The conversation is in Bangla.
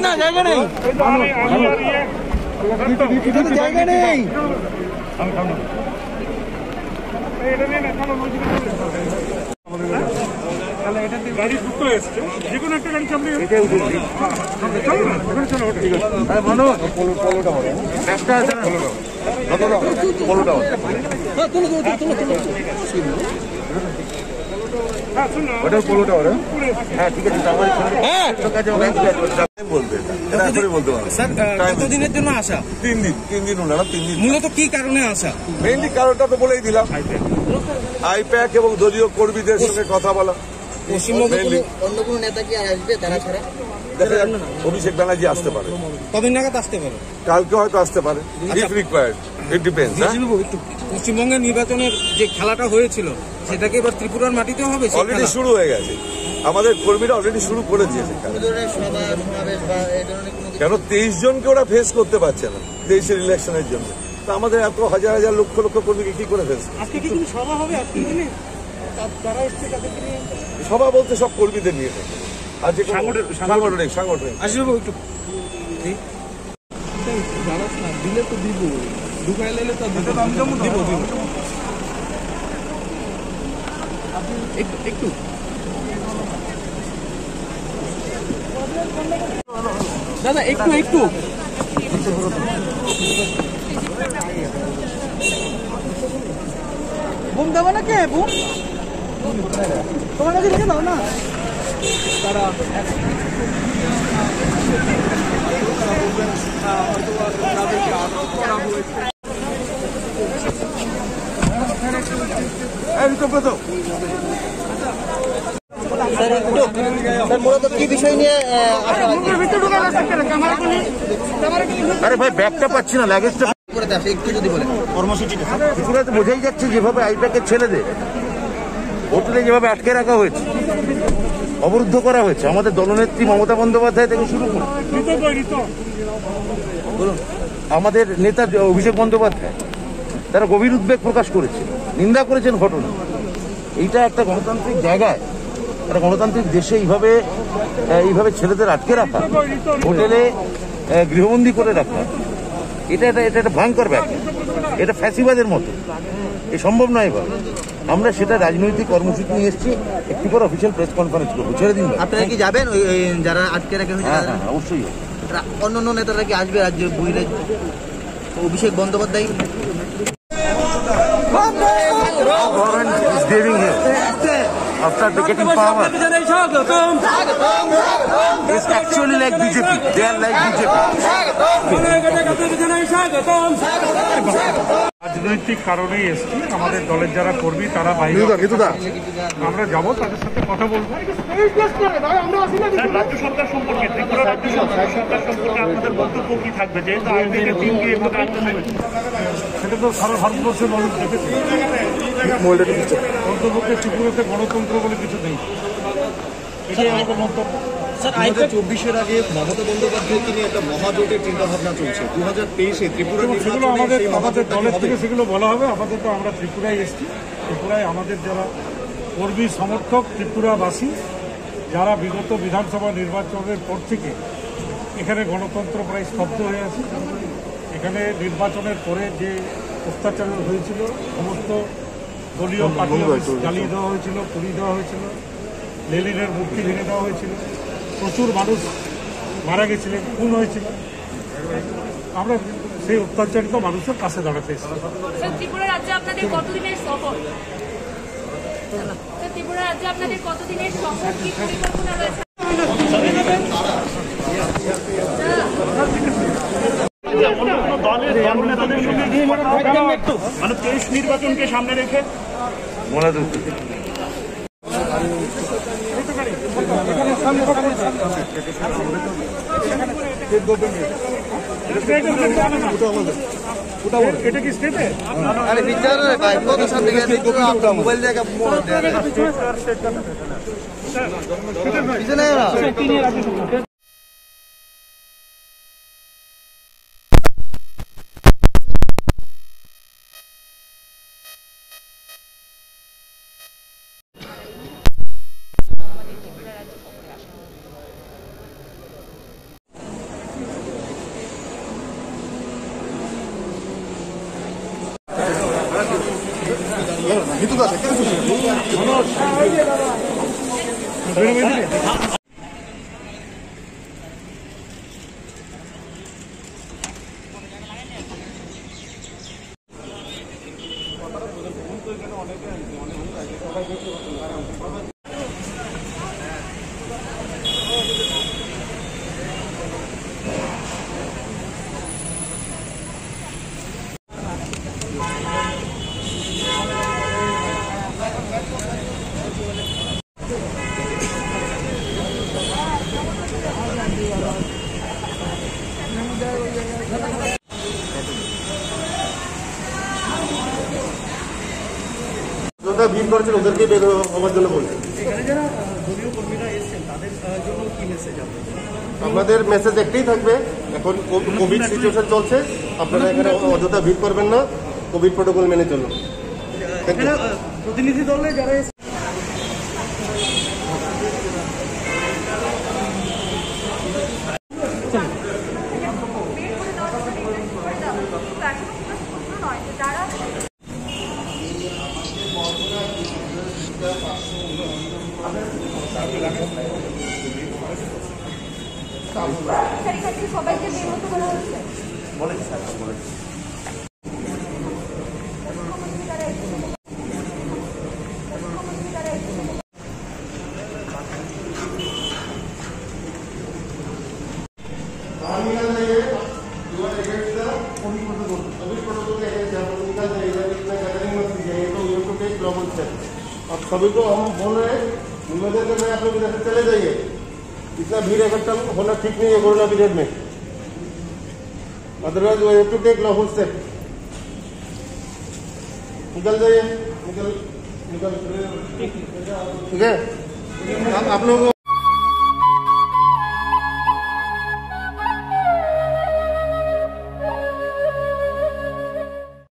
না জায়গা নেই, জায়গা নেই। গাড়ি দুটো এসছে, যে কোনো একটা গাড়ি চাপলে ওটা পোলোটা ওরা। হ্যাঁ ঠিক আছে, কতদিনের জন্য আসা? 3 দিন। 3 দিন হলো না, 3 দিন। মূলত কি কারণে আসা? মেইনলি কারণটা তো বলেই দিলাম, আইপ্যাক এবং দলীয় কর্মীদের সঙ্গে কথা বলা। পশ্চিমবঙ্গে অন্য কোনো নেতা কি আসবে তারা ছাড়া? দেখা যাক, অভিষেক ব্যানার্জি আসতে পারে। কদিন নাগাদ আসতে পারে? কালকে হয়তো আসতে পারে, ইফ রিকোয়ার্ড, ইট ডিপেন্ডস। পশ্চিমবঙ্গের নির্বাচনের যে খেলাটা হয়েছিল সেটাকে এবার ত্রিপুরার মাটিতেও হবে? অলরেডি শুরু হয়ে গেছে, আমাদের কর্মীরা অলরেডি শুরু করে দিয়েছে। কেন 23 জনকে ওরা ফেস করতে পারছে না 23-এর ইলেকশনের জন্য, তো আমাদের এত হাজার হাজার লক্ষ লক্ষ কর্মীকে কি করে ফেস? আজকে কি সভা হবে? সভা বলতে সব কর্মীদের নিয়ে থাকে, আজকে সাংগঠনিক আসবে একটু দিলে তো দিব, ঢুকাই নিলে তো দিব একটু দাদা একটু বুম দেবো না, কে বুম তোমার কাছে রেখে দাও না। তারা তাদেরকে আটক করা হয়েছে। মূলত কি বিষয় নিয়ে? আরে ভাই ব্যাগটা পাচ্ছি না, লাগেজটা একটু যদি বলে। কর্মসূচিটা ত্রিপুরাতে বোঝাই যাচ্ছে যেভাবে আইপ্যাকের ছেলেদের হোটেলে যেভাবে আটকে রাখা হয়েছে, অবরুদ্ধ করা হয়েছে, আমাদের দলনেত্রী মমতা বন্দ্যোপাধ্যায় থেকে শুরু করে বলুন আমাদের নেতা অভিষেক বন্দ্যোপাধ্যায়, তারা গভীর উদ্বেগ প্রকাশ করেছে, নিন্দা করেছেন ঘটনা। এইটা একটা গণতান্ত্রিক জায়গায়, একটা গণতান্ত্রিক দেশে এইভাবে ছেলেদের আটকে রাখা, হোটেলে গৃহবন্দী করে রাখা, এটা একটা ভয়ঙ্কর ব্যাপার। এটা ফ্যাসিবাদের মতো, এ সম্ভব নয়। এবার আমরা সেটা রাজনৈতিক কর্মসূচি নিয়ে এসেছি, একটু করে অফিসিয়াল প্রেস কনফারেন্স করবো। ছেড়ে দিন। আপনারা কি যাবেন ওই যারা আটকে রাখা হয়েছে? হ্যাঁ অবশ্যই। অন্য নেতারা কি আসবে রাজ্যে? বুঝলে Abhishek Bandyopadhyay after getting power, it's actually like BJP. They are like BJP. রাজনৈতিক কারণেই এসছি, আমাদের দলের যারা কর্মী তারা বাইরে, আমরা যাবো, তাদের সাথে কথা বলবো। রাজ্য সরকার সম্পর্কে, ত্রিপুরা রাজ্য সরকার সম্পর্কে আপনাদের বক্তব্য কি থাকবে? যেহেতু আইনের দিনকে সেটা তো সারা ভারতবর্ষের মানুষ দেখেছে। অন্তর্পক্ষে ত্রিপুরাতে গণতন্ত্র বলে কিছু নেই, এটাই আমাদের মন্তব্য। 2024-এর আগে মমতা বন্দ্যোপাধ্যায়কে নিয়ে একটা মহাজোটের চিন্তাভাবনা চলছে। 2023-এ ত্রিপুরা সেগুলো আমাদের দলের থেকে সেগুলো বলা হবে। আপাতত আমরা ত্রিপুরায় এসেছি। ত্রিপুরায় আমাদের যারা কর্মী সমর্থক ত্রিপুরাবাসী, যারা বিগত বিধানসভা নির্বাচনের পর থেকে এখানে গণতন্ত্র প্রায় স্তব্ধ হয়ে আছে। এখানে নির্বাচনের পরে যে অত্যাচার হয়েছিল, সমস্ত দলীয় পার্টি জ্বালিয়ে দেওয়া হয়েছিল, পুড়িয়ে দেওয়া হয়েছিল, লেনিনের মূর্তি ভেঙে দেওয়া হয়েছিল, প্রচুর মানুষ মারা গেছিলেন, খুন হয়েছিল। আমরা সেই অত্যাচারিত মানুষের কাছে দাঁড়াতে এসেছি। ত্রিপুরা রাজ্যে আপনাদের কতদিনের সফর? ত্রিপুরা রাজ্যে আপনাদের কতদিনের সফর, কি পরিকল্পনা রয়েছে? মানে 23 নির্বাচনকে সামনে রেখে মনে এটা কি স্টেটে? আরে বিচার ভাই কত সামনে গেছে মোবাইল দেখা মোড় ভিতরে আছে কেন ভিড় করেছেন ওদেরকে বের হওয়ার জন্য বলছি। আমাদের মেসেজ একটাই থাকবে, এখন কোভিড সিচুয়েশন চলছে, আপনারা এখানে অযথা ভিড় করবেন না, কোভিড প্রোটোকল মেনে চলুন। প্রতিনিধি দলে যারা সবাইকে বের হতে বলা হচ্ছে। अब सभी को हम बोल रहे हैं, निवेदन कर रहे हैं, आप लोग इधर से चले जाइए, इतना भीड़ इकट्ठा होना ठीक नहीं है कोरोना पीरियड में, otherwise we have to take lawful step. निकल जाइए, निकल ठीक है। आप लोगों